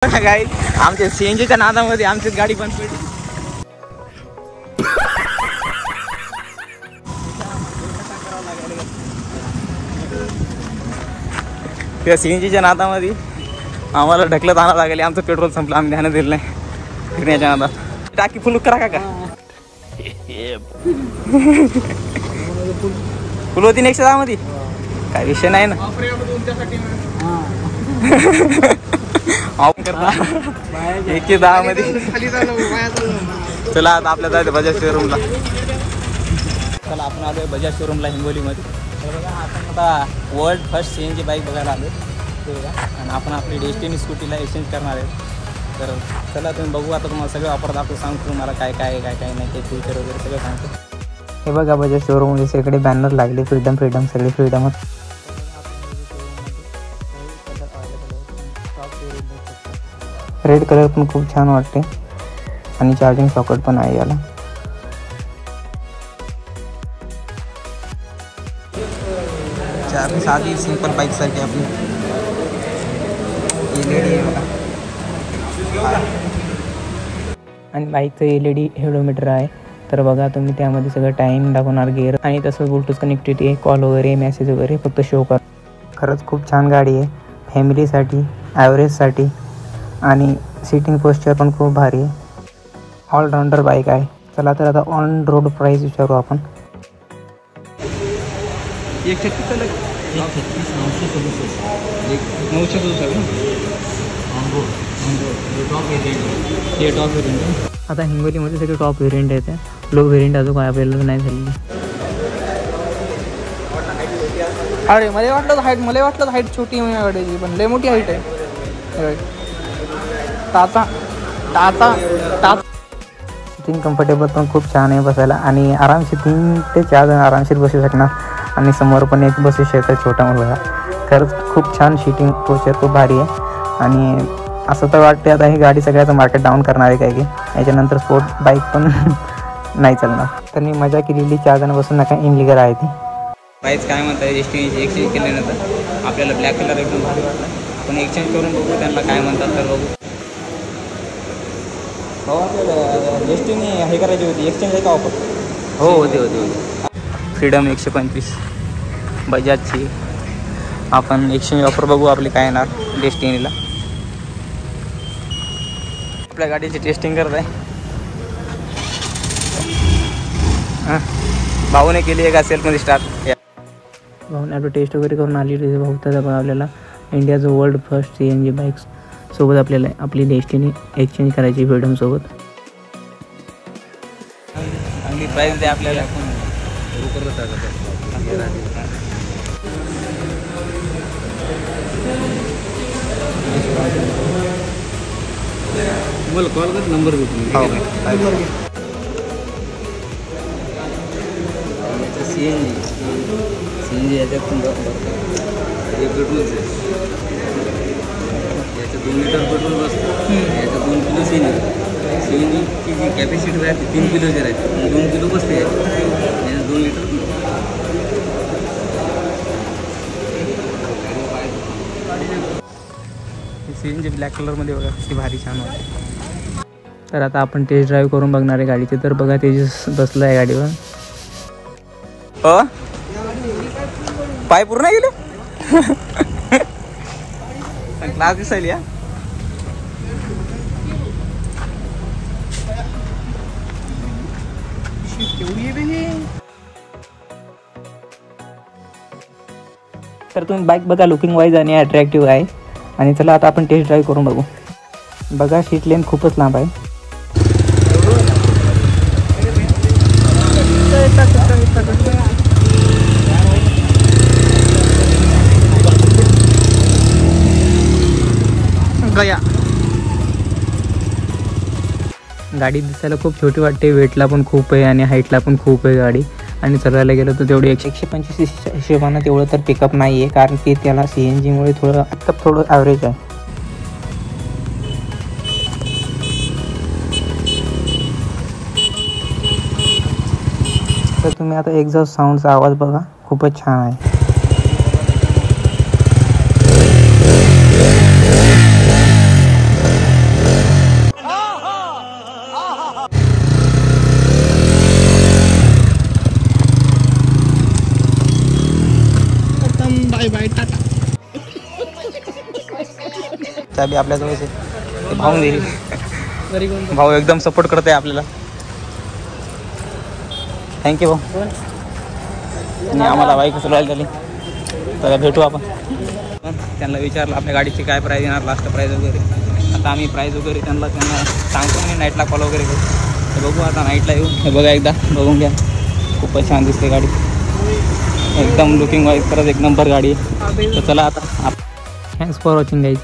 काय आमच्या सीएनजीच्या नादामध्ये आमचीच गाडी बंद पडली. त्या सीएनजीच्या नादामध्ये आम्हाला ढकलत आणावं लागेल. आमचं पेट्रोल संपलं, आम्ही ध्यान दिलं नाही फिरण्याच्या नादात. टाकी फुल करा का फुल होती 110 मध्ये, काय विषय नाही ना. करता 110 मध्ये. चला आता आपल्या जायचं बजाज शोरूमला. चला आपण आलोय बजाज शोरूमला हिंगोलीमध्ये. तर बघा आपण आता वर्ल्ड फर्स्ट CNG बाईक बघायला आलो ते बघा. आणि आपण आपली डेस्टिनी स्कूटीला एक्सचेंज करणार आहे. तर चला तुम्ही बघू. आता तुम्हाला सगळे ऑफर दाखवतो, सांगतो तुम्हाला काय काय आहे काय काय नाही, ते फ्युचर वगैरे सगळं सांगतो. हे बघा बजाज शोरूममध्ये सगळे बॅनर लागले, फ्रीडम फ्रीडम सगळे फ्रीडमच. रेड कलर पण खूप छान वाटते आणि चार्जिंग सॉकेट पण आहे याला. साधी सिंपल बाईक सारखी आपली LED आहे बघा. आणि बाईकचं LED हेडोमीटर आहे. तर बघा तुम्ही त्यामध्ये सगळं टाईम दाखवणार, गेअर आणि तसंच ब्लूटूथ कनेक्टिव्हिटी आहे, कॉल वगैरे मेसेज वगैरे फक्त शो कर. खरंच खूप छान गाडी आहे फॅमिलीसाठी, ॲव्हरेजसाठी आणि सीटिंग पोस्चर पण खूप भारी आहे. ऑलराऊंडर बाईक आहे. चला तर आता ऑन रोड प्राईस विचारू आपण. 900 आता हिंगोलीमध्ये सगळे टॉप व्हेरियंट येते. लो व्हेरियंट अजून काय अवेलेबल नाही झालेली. अरे मला वाटलं हाईट छोटी आहे माझ्या गाडीची, पण लय मोठी हाईट आहे. टाटा सिटिंग कम्फर्टेबल पण खूप छान आहे बसायला आणि आरामशीर 3 ते 4 जण आरामशीर बसू शकणार. आणि समोर पण एक बसू शकतो छोटा मुलगा. खरंच खूप छान सीटिंग पोस्चर खूप भारी आहे. आणि असं तर वाटते आता ही गाडी सगळ्याचं मार्केट डाऊन करणार आहे काय की याच्यानंतर स्पोर्ट बाईक पण नाही चालणार. त्यांनी मजा केलेली 4 जण बसून नका इनलिगल आहे ती. प्राईस काय म्हणतात डेस्टिनीची एक्सचेंज केल्यानंतर आपल्याला ब्लॅक कलर एकदम भारी वाटला. आपण एक्सचेंज करून बघू त्यांना काय म्हणतात तर बघू. हो आपल्याला डेस्टिनी हे करायची होती, एक्सचेंज आहे का ऑफर? हो होते. फ्रीडम 125 बजाजची. आपण एक्सचेंज ऑफर बघू आपली काय येणार डेस्टिनीला. आपल्या गाडीची टेस्टिंग करत आहे. भाऊने केली आहे का सेल्फमध्ये स्टार्ट. भाऊने आपलं टेस्ट वगैरे करून आली. भाऊ त्याचा बघा आपल्याला इंडियाचं वर्ल्ड फर्स्ट CNG बाईक्स सोबत आपल्याला आपली डेस्टिनी एक्सचेंज करायची फ्रीडम सोबत. चांगली प्राईस द्या आपल्याला. मला कॉल कर, नंबर भेटून CNG याच्यात पण हे पेट्रोलच आहे. याच्यात 2 लिटर पेट्रोल बसतं, याच्यात 2 किलो CNGची जी कॅपॅसिटी राहते 3 किलोची राहते, 2 किलो बसते याच्यात 2 लिटर. CNG ब्लॅक कलरमध्ये बघा किती भारी छान वाटते. तर आता आपण टेस्ट ड्राईव्ह करून बघणार आहे गाडीचे. तर बघा तेजस बसला आहे गाडीवर. पाय पूर्ण गेले क्लास दिसायली या. तर तुम्ही बाईक बघा लुकिंग वाईज आणि अट्रॅक्टिव्ह आहे. आणि चला आता आपण टेस्ट ड्राईव्ह करून बघू. बघा सीट लेन खूपच लांब आहे. गाडी दिसायला खूप छोटी वाटते, वेटला पण खूप आहे आणि हाईटला पण खूप आहे गाडी. आणि चालायला गेलं तर तेवढी 125 हिशोबानं तेवढं तर पिकअप नाही आहे, कारण की त्याला CNGमुळे थोडं ॲव्हरेज आहे. तर तुम्ही आता एक्झॉस्ट साऊंडचा आवाज बघा, खूपच छान आहे. बाय टाटा. चाबी आपल्याजवळच आहे. भाऊ दिली. घरी कोण भाऊ एकदम सपोर्ट करते आपल्याला. थँक्यू भाऊ. आणि आम्हाला बाईक चालवायला झाली. तर भेटू आपण. त्यांना विचारलं आपल्या गाडीची काय प्राईज येणार, लास्ट प्राईज वगैरे. आता आम्ही प्राईज वगैरे त्यांना सांगतो आणि नाईटला कॉल वगैरे करू. तर बघू आता नाईटला येऊ. हे बघा एकदा बघून घ्या. खूपच छान दिसते गाडी. एकदम लुकिंग वाईज खरंच एक नंबर गाडी आहे. तर चला आता. Thanks for watching guys.